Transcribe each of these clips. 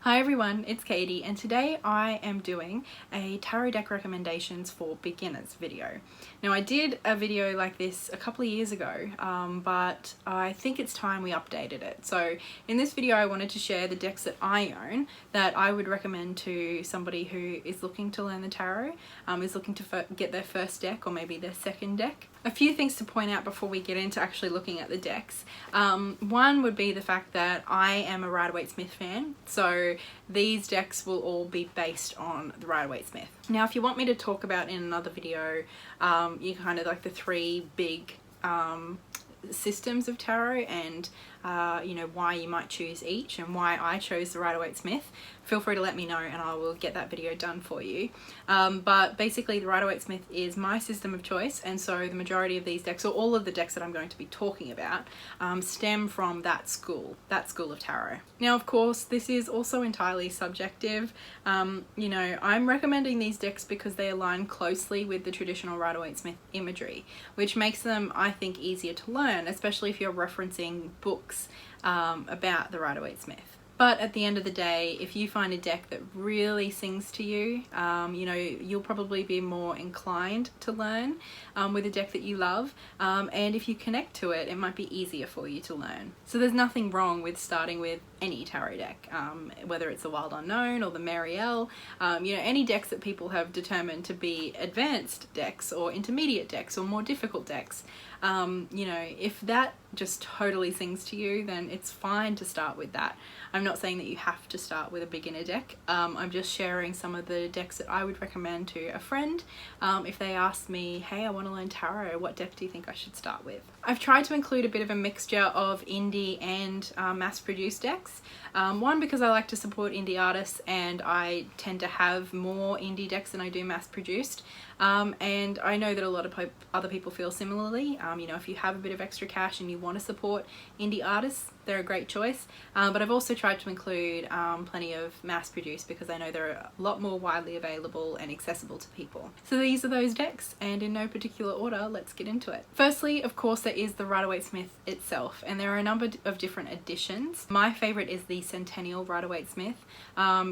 Hi everyone, it's Katie and today I am doing a tarot deck recommendations for beginners video. Now I did a video like this a couple of years ago, but I think it's time we updated it. So in this video I wanted to share the decks that I own that I would recommend to somebody who is looking to learn the tarot, is looking to get their first deck or maybe their second deck. A few things to point out before we get into actually looking at the decks. One would be the fact that I am a Rider Waite Smith fan, so these decks will all be based on the Rider Waite Smith. Now if you want me to talk about in another video, you kind of like the three big systems of tarot and you know, why you might choose each and why I chose the Rider Waite Smith, feel free to let me know and I will get that video done for you. But basically the Rider Waite Smith is my system of choice, and so the majority of these decks, or all of the decks that I'm going to be talking about, stem from that school of tarot. Now of course this is also entirely subjective. You know, I'm recommending these decks because they align closely with the traditional Rider Waite Smith imagery, which makes them, I think, easier to learn, especially if you're referencing books about the Rider Waite Smith. But at the end of the day, if you find a deck that really sings to you, you know, you'll probably be more inclined to learn with a deck that you love. And if you connect to it, it might be easier for you to learn. So there's nothing wrong with starting with any tarot deck, whether it's the Wild Unknown or the Marielle, you know, any decks that people have determined to be advanced decks or intermediate decks or more difficult decks. You know, if that just totally sings to you, then it's fine to start with that. I'm not saying that you have to start with a beginner deck. I'm just sharing some of the decks that I would recommend to a friend if they ask me, hey, I want to learn tarot, what deck do you think I should start with? I've tried to include a bit of a mixture of indie and mass-produced decks. One, because I like to support indie artists and I tend to have more indie decks than I do mass-produced. And I know that a lot of other people feel similarly. You know, if you have a bit of extra cash and you want to support indie artists, they're a great choice. But I've also tried to include plenty of mass-produced because I know they're a lot more widely available and accessible to people. So these are those decks, and in no particular order, let's get into it. Firstly, of course, there is the Rider Waite Smith itself, and there are a number of different editions. My favourite is the Centennial Rider Waite Smith,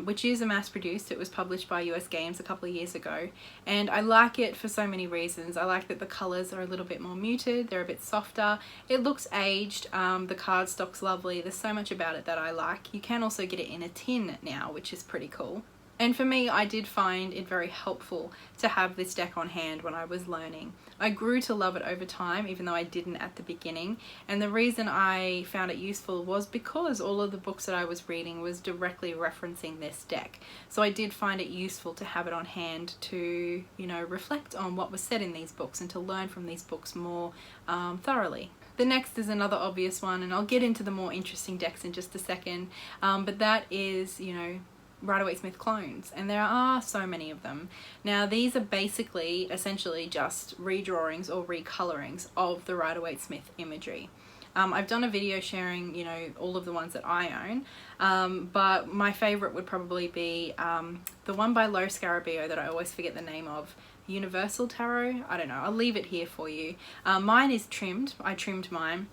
which is a mass-produced. It was published by US Games a couple of years ago, and I like it for so many reasons. I like that the colours are a little bit more muted, they're a bit softer, it looks aged, the cardstock's lovely, there's so much about it that I like. You can also get it in a tin now, which is pretty cool. And for me, I did find it very helpful to have this deck on hand when I was learning. I grew to love it over time, even though I didn't at the beginning. And the reason I found it useful was because all of the books that I was reading was directly referencing this deck. So I did find it useful to have it on hand to, you know, reflect on what was said in these books and to learn from these books more thoroughly. The next is another obvious one, and I'll get into the more interesting decks in just a second, but that is, you know, Rider Waite Smith clones, and there are so many of them. Now these are basically essentially just redrawings or recolorings of the Rider Waite Smith imagery. I've done a video sharing, you know, all of the ones that I own, but my favorite would probably be the one by Lo Scarabeo that I always forget the name of, Universal Tarot. I don't know, I'll leave it here for you. Mine is trimmed, I trimmed mine.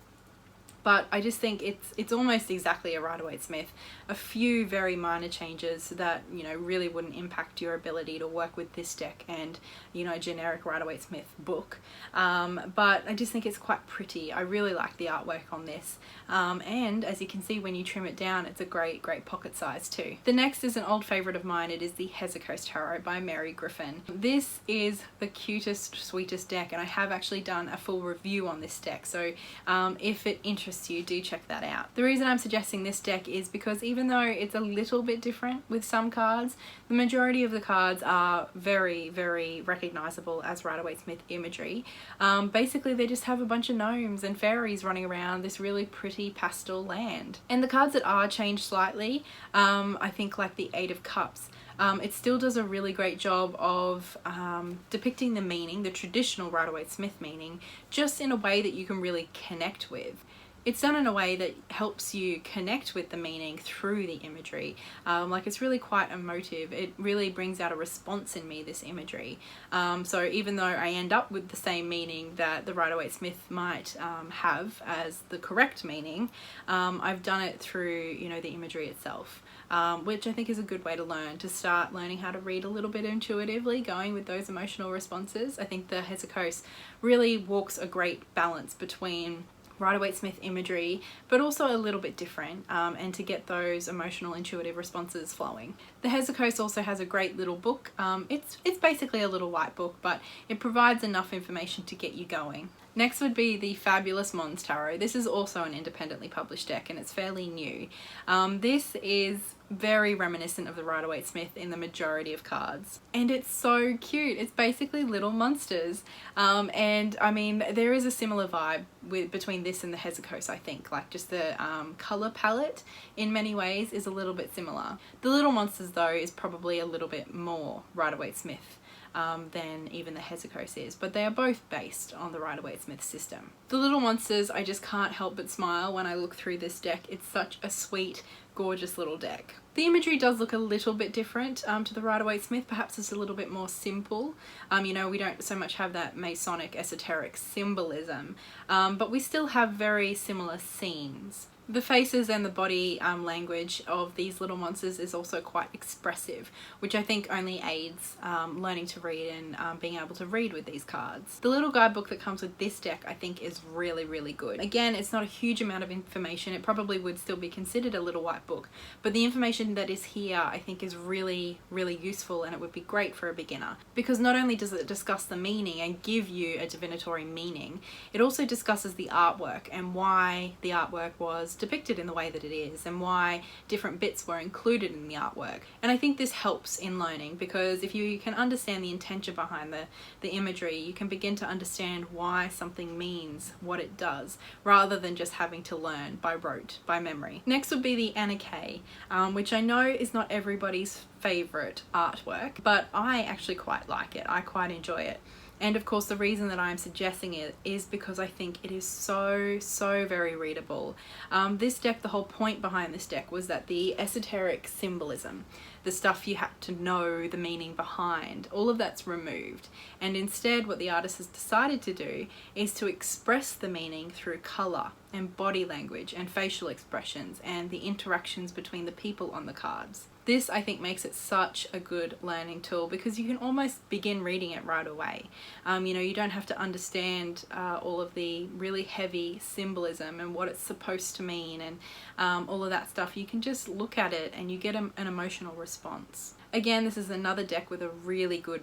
But I just think it's almost exactly a Rider Waite Smith. A few very minor changes that, you know, really wouldn't impact your ability to work with this deck and, you know, a generic Rider Waite Smith book. But I just think it's quite pretty. I really like the artwork on this. And as you can see when you trim it down, it's a great pocket size too. The next is an old favourite of mine. It is the Shadowscapes Tarot by Mary Griffin. This is the cutest, sweetest deck, and I have actually done a full review on this deck. So if it interests you, do check that out. The reason I'm suggesting this deck is because even though it's a little bit different with some cards, the majority of the cards are very recognizable as Rider Waite Smith imagery. Basically they just have a bunch of gnomes and fairies running around this really pretty pastel land. And the cards that are changed slightly, I think like the Eight of Cups, it still does a really great job of depicting the meaning, the traditional Rider Waite Smith meaning, just in a way that you can really connect with. It's done in a way that helps you connect with the meaning through the imagery. Like, it's really quite emotive. It really brings out a response in me, this imagery. So even though I end up with the same meaning that the Rider Waite Smith might have as the correct meaning, I've done it through, you know, the imagery itself. Which I think is a good way to learn, to start learning how to read a little bit intuitively, going with those emotional responses. I think the Hesychos really walks a great balance between Rider Waite Smith imagery, but also a little bit different, and to get those emotional intuitive responses flowing. The Hesychos also has a great little book. It's basically a little white book, but it provides enough information to get you going. Next would be the fabulous Monstarot. This is also an independently published deck, and it's fairly new. This is very reminiscent of the Rider Waite Smith in the majority of cards, and it's so cute. It's basically little monsters, and I mean, there is a similar vibe between this and the Hesychos, I think. Like, just the colour palette in many ways is a little bit similar. The little monsters though is probably a little bit more Rider Waite Smith than even the Hesychos is, but they are both based on the Rider Waite Smith system. The little monsters, I just can't help but smile when I look through this deck. It's such a sweet, gorgeous little deck. The imagery does look a little bit different to the Rider Waite Smith. Perhaps it's a little bit more simple. You know, we don't so much have that Masonic esoteric symbolism, but we still have very similar scenes. The faces and the body language of these little monsters is also quite expressive, which I think only aids learning to read and being able to read with these cards. The little guidebook that comes with this deck I think is really, really good. Again, it's not a huge amount of information. It probably would still be considered a little white book, but the information that is here I think is really, really useful, and it would be great for a beginner, because not only does it discuss the meaning and give you a divinatory meaning, it also discusses the artwork and why the artwork was depicted in the way that it is, and why different bits were included in the artwork. And I think this helps in learning, because if you can understand the intention behind the imagery, you can begin to understand why something means what it does, rather than just having to learn by rote, by memory. Next would be the Anarchy, which I know is not everybody's favourite artwork, but I actually quite like it. I quite enjoy it. And of course, the reason that I'm suggesting it is because I think it is so very readable. This deck, the whole point behind this deck was that the esoteric symbolism, the stuff you had to know the meaning behind, all of that's removed. And instead, what the artist has decided to do is to express the meaning through colour and body language and facial expressions and the interactions between the people on the cards. This, I think, makes it such a good learning tool, because you can almost begin reading it right away. You know, you don't have to understand all of the really heavy symbolism and what it's supposed to mean and all of that stuff. You can just look at it and you get an emotional response. Again, this is another deck with a really good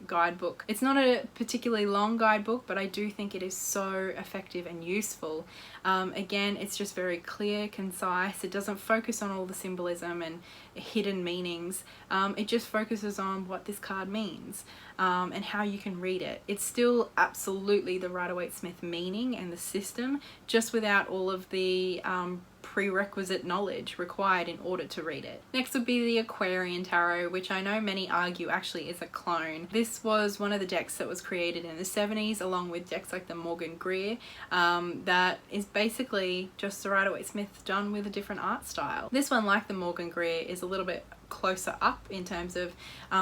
guidebook. It's not a particularly long guidebook, but I do think it is so effective and useful. Again, it's just very clear, concise. It doesn't focus on all the symbolism and hidden meanings. It just focuses on what this card means and how you can read it. It's still absolutely the Rider Waite Smith meaning and the system, just without all of the prerequisite knowledge required in order to read it. Next would be the Aquarian Tarot, which I know many argue actually is a clone. This was one of the decks that was created in the 70s, along with decks like the Morgan Greer, that is basically just the Rider Waite Smith done with a different art style. This one, like the Morgan Greer, is a little bit closer up in terms of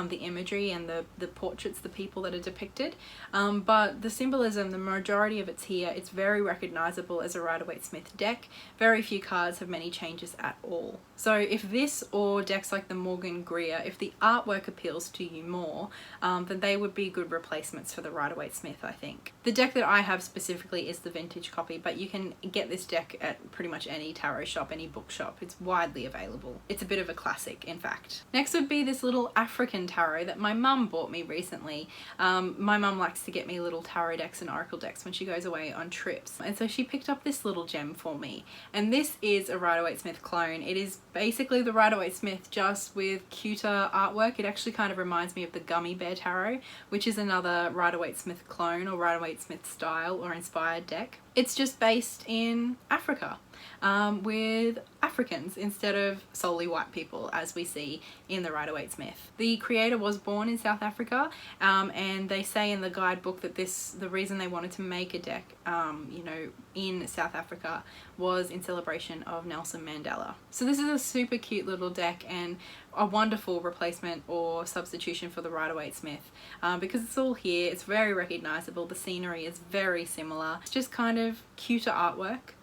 the imagery and the portraits, the people that are depicted, but the symbolism, the majority of it's here. It's very recognizable as a Rider Waite Smith deck. Very few cards have many changes at all. So if this, or decks like the Morgan Greer, if the artwork appeals to you more, then they would be good replacements for the Rider Waite Smith, I think. The deck that I have specifically is the vintage copy, but you can get this deck at pretty much any tarot shop, any bookshop. It's widely available. It's a bit of a classic, in fact. Next would be this little African tarot that my mum bought me recently. My mum likes to get me little tarot decks and oracle decks when she goes away on trips, and so she picked up this little gem for me, and this is a Rider Waite Smith clone. It is basically the Rider Waite Smith, just with cuter artwork. It actually kind of reminds me of the Gummy Bear Tarot, which is another Rider Waite Smith clone or Rider Waite Smith style or inspired deck. It's just based in Africa. with Africans instead of solely white people, as we see in the Rider Waite Smith. The creator was born in South Africa, and they say in the guidebook that the reason they wanted to make a deck, you know, in South Africa was in celebration of Nelson Mandela. So this is a super cute little deck and a wonderful replacement or substitution for the Rider Waite Smith, because it's all here, it's very recognizable, the scenery is very similar, it's just kind of cuter artwork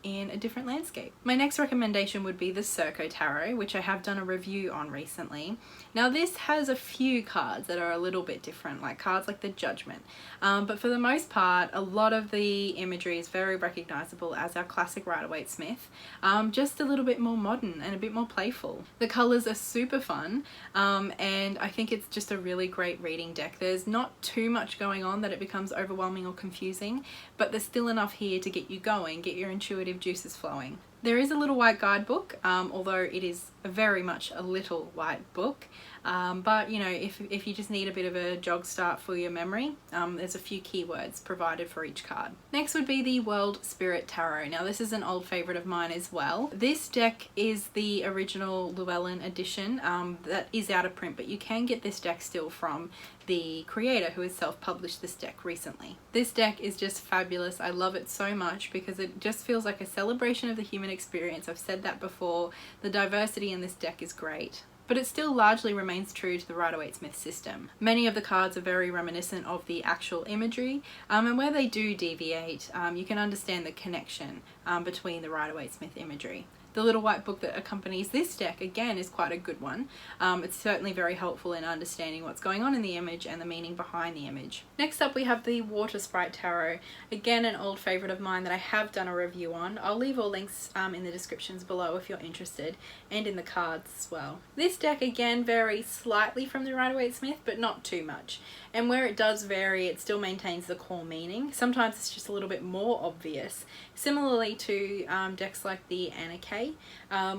in a different landscape. My next recommendation would be the Circo Tarot, which I have done a review on recently. Now this has a few cards that are a little bit different, like cards like the Judgment, but for the most part a lot of the imagery is very recognizable as our classic Rider Waite Smith, just a little bit more modern and a bit more playful. The colors are super fun, and I think it's just a really great reading deck. There's not too much going on that it becomes overwhelming or confusing, but there's still enough here to get you going, get your intuitive juices flowing. There is a little white guidebook, although it is very much a little white book, but you know, if you just need a bit of a jog start for your memory, there's a few keywords provided for each card. Next would be the World Spirit Tarot. Now this is an old favorite of mine as well. This deck is the original Llewellyn edition that is out of print, but you can get this deck still from the creator who has self-published this deck recently. This deck is just fabulous. I love it so much because it just feels like a celebration of the human experience. I've said that before. The diversity in this deck is great, but it still largely remains true to the Rider Waite Smith system. Many of the cards are very reminiscent of the actual imagery, and where they do deviate, you can understand the connection between the Rider Waite Smith imagery. The little white book that accompanies this deck, again, is quite a good one. It's certainly very helpful in understanding what's going on in the image and the meaning behind the image. Next up we have the Water Sprite Tarot. Again, an old favourite of mine that I have done a review on. I'll leave all links in the descriptions below if you're interested, and in the cards as well. This deck again varies slightly from the Rider Waite Smith, but not too much. And where it does vary, it still maintains the core meaning. Sometimes it's just a little bit more obvious. Similarly to decks like the Anna K,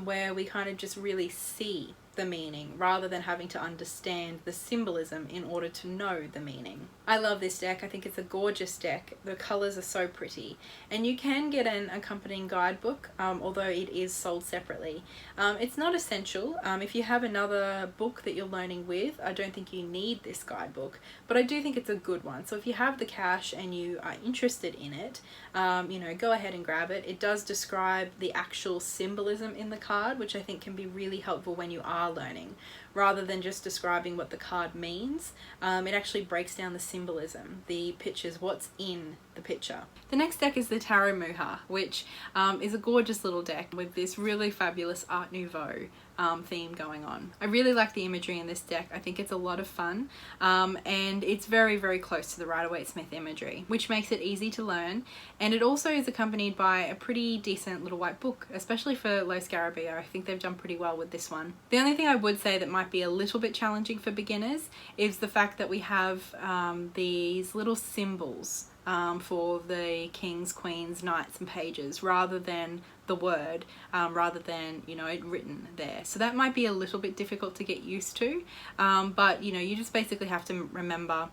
where we kind of just really see the meaning rather than having to understand the symbolism in order to know the meaning. I love this deck. I think it's a gorgeous deck. The colors are so pretty, and you can get an accompanying guidebook, although it is sold separately. It's not essential. If you have another book that you're learning with, I don't think you need this guidebook, but I do think it's a good one. So if you have the cash and you are interested in it, you know, go ahead and grab it. It does describe the actual symbolism in the card, which I think can be really helpful when you are learning, rather than just describing what the card means. It actually breaks down the symbolism, the pictures, what's in the picture. The next deck is the Tarot Mucha, which is a gorgeous little deck with this really fabulous Art Nouveau theme going on. I really like the imagery in this deck. I think it's a lot of fun, and it's very, very close to the Rider Waite Smith imagery, which makes it easy to learn, and it also is accompanied by a pretty decent little white book, especially for Los Scarabeo. I think they've done pretty well with this one. The only thing I would say that might be a little bit challenging for beginners is the fact that we have these little symbols for the kings, queens, knights and pages, rather than the word, rather than, you know, it written there. So that might be a little bit difficult to get used to, but you know, you just basically have to remember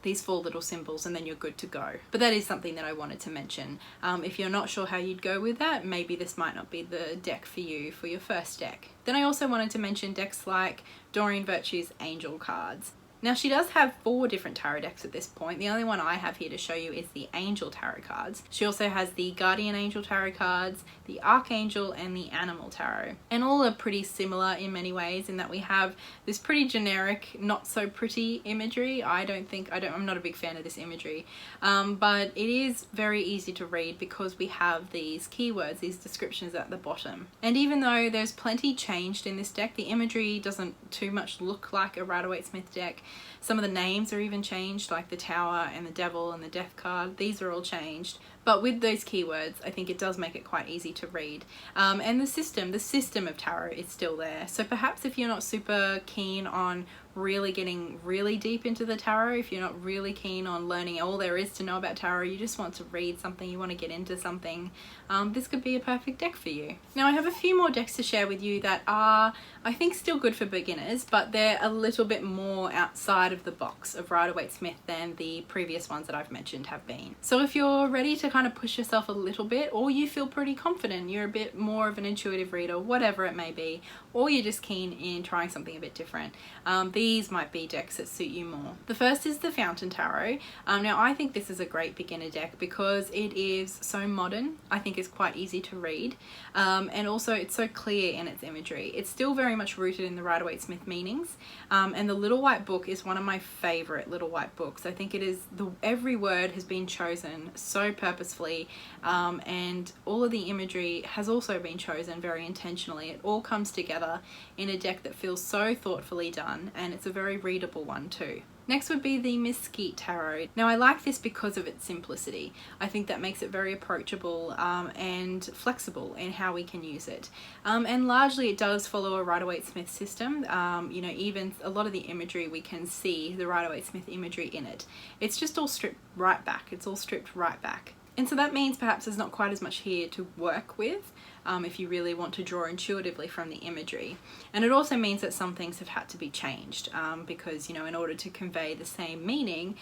these 4 little symbols and then you're good to go. But that is something that I wanted to mention. If you're not sure how you'd go with that, maybe this might not be the deck for you for your first deck. Then I also wanted to mention decks like Doreen Virtue's Angel cards. Now she does have 4 different tarot decks at this point. The only one I have here to show you is the Angel Tarot cards. She also has the Guardian Angel Tarot cards, the Archangel and the Animal Tarot. And all are pretty similar in many ways in that we have this pretty generic, not so pretty imagery. I'm not a big fan of this imagery, but it is very easy to read because we have these keywords, these descriptions at the bottom. And even though there's plenty changed in this deck, the imagery doesn't too much look like a Rider Waite Smith deck. Some of the names are even changed, like the Tower and the Devil and the Death card. These are all changed. But with those keywords, I think it does make it quite easy to read. And the system of tarot is still there. So perhaps if you're not super keen on really getting really deep into the tarot, if you're not really keen on learning all there is to know about tarot, you just want to read something, you want to get into something, this could be a perfect deck for you. Now I have a few more decks to share with you that are, I think, still good for beginners, but they're a little bit more outside of the box of Rider Waite Smith than the previous ones that I've mentioned have been. So if you're ready to to kind of push yourself a little bit, or you feel pretty confident, you're a bit more of an intuitive reader, whatever it may be, or you're just keen in trying something a bit different, these might be decks that suit you more. The first is the Fountain Tarot. Now I think this is a great beginner deck because it is so modern. I think it's quite easy to read, and also it's so clear in its imagery. It's still very much rooted in the Rider Waite Smith meanings, and the Little White Book is one of my favorite Little White books. I think it is, every word has been chosen so purposefully, and all of the imagery has also been chosen very intentionally. It all comes together in a deck that feels so thoughtfully done, and it's a very readable one too. Next would be the Mesquite Tarot. Now I like this because of its simplicity. I think that makes it very approachable and flexible in how we can use it. And largely it does follow a Rider Waite Smith system. You know, even a lot of the imagery, we can see the Rider Waite Smith imagery in it. It's just all stripped right back. It's all stripped right back. And so that means perhaps there's not quite as much here to work with if you really want to draw intuitively from the imagery. And it also means that some things have had to be changed because, you know, in order to convey the same meaning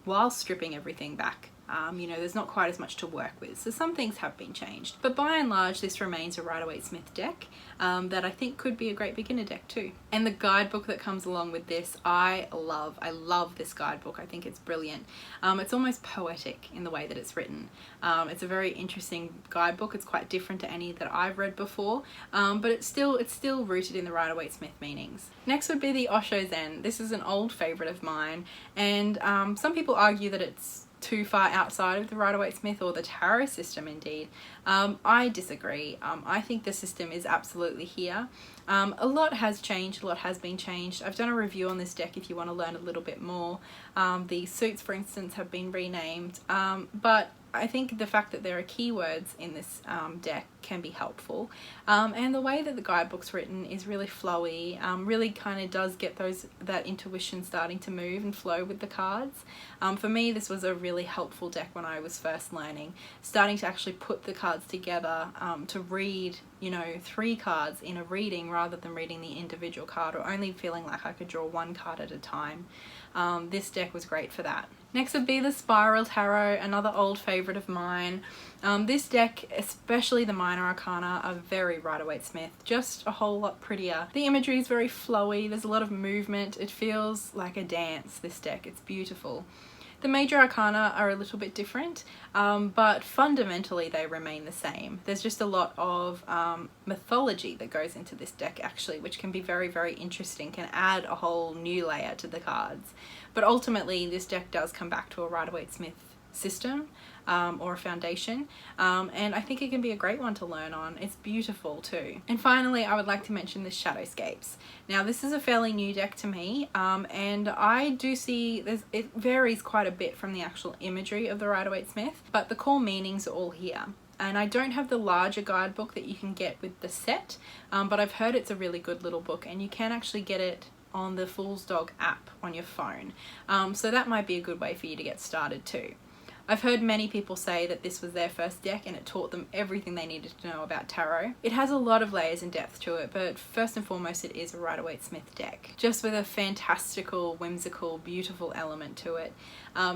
while stripping everything back, you know, there's not quite as much to work with. So some things have been changed. But by and large, this remains a Rider Waite Smith deck that I think could be a great beginner deck too. And the guidebook that comes along with this, I love. I love this guidebook. I think it's brilliant. It's almost poetic in the way that it's written. It's a very interesting guidebook. It's quite different to any that I've read before, but it's still rooted in the Rider Waite Smith meanings. Next would be the Osho Zen. This is an old favorite of mine, and some people argue that it's too far outside of the Rider Waite Smith or the tarot system indeed. I disagree. I think the system is absolutely here. A lot has changed, a lot has been changed. I've done a review on this deck if you want to learn a little bit more. The suits, for instance, have been renamed, but I think the fact that there are keywords in this deck can be helpful, and the way that the guidebook's written is really flowy, really kind of does get that intuition starting to move and flow with the cards. For me, this was a really helpful deck when I was first learning, starting to actually put the cards together to read, you know, 3 cards in a reading rather than reading the individual card or only feeling like I could draw 1 card at a time. This deck was great for that. Next would be the Spiral Tarot, another old favourite of mine. This deck, especially the minor arcana, are very Rider Waite Smith, just a whole lot prettier. The imagery is very flowy, there's a lot of movement, it feels like a dance, this deck, it's beautiful. The major arcana are a little bit different, but fundamentally they remain the same. There's just a lot of mythology that goes into this deck actually, which can be very, very interesting, can add a whole new layer to the cards. But ultimately this deck does come back to a Rider Waite Smith system or a foundation, and I think it can be a great one to learn on. It's beautiful too. And finally, I would like to mention the Shadowscapes. Now this is a fairly new deck to me, and I do see it varies quite a bit from the actual imagery of the Rider Waite Smith, but the core meanings are all here. And I don't have the larger guidebook that you can get with the set, but I've heard it's a really good little book, and you can actually get it on the Fool's Dog app on your phone. So that might be a good way for you to get started too. I've heard many people say that this was their first deck and it taught them everything they needed to know about tarot. It has a lot of layers and depth to it, but first and foremost it is a Rider Waite Smith deck, just with a fantastical, whimsical, beautiful element to it.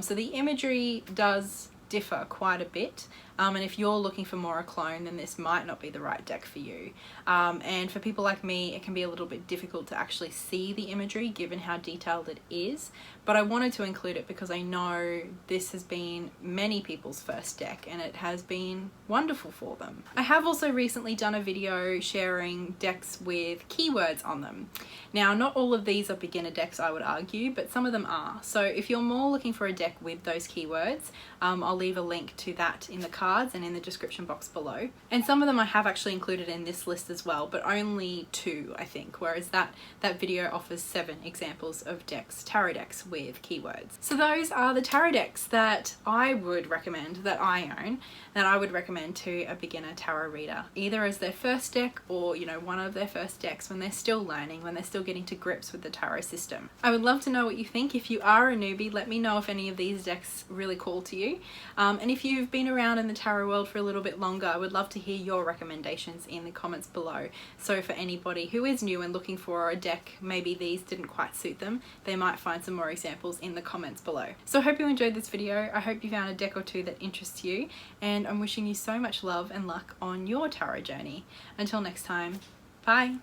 So the imagery does differ quite a bit, and if you're looking for more a clone, then this might not be the right deck for you. And for people like me, it can be a little bit difficult to actually see the imagery given how detailed it is, but I wanted to include it because I know this has been many people's first deck and it has been wonderful for them. I have also recently done a video sharing decks with keywords on them. Now not all of these are beginner decks, I would argue, but some of them are. So if you're more looking for a deck with those keywords, I'll leave a link to that in the cards and in the description box below. And some of them I have actually included in this list as well, but only 2 I think, whereas that video offers 7 examples of decks, tarot decks with keywords. So those are the tarot decks that I would recommend, that I own, that I would recommend to a beginner tarot reader, either as their first deck or, you know, one of their first decks when they're still learning, when they're still getting to grips with the tarot system. I would love to know what you think. If you are a newbie, let me know if any of these decks really call to you. And if you've been around in the tarot world for a little bit longer, I would love to hear your recommendations in the comments below. So for anybody who is new and looking for a deck, maybe these didn't quite suit them, they might find some more examples in the comments below. So I hope you enjoyed this video. I hope you found a deck or two that interests you, and I'm wishing you so much love and luck on your tarot journey. Until next time, bye!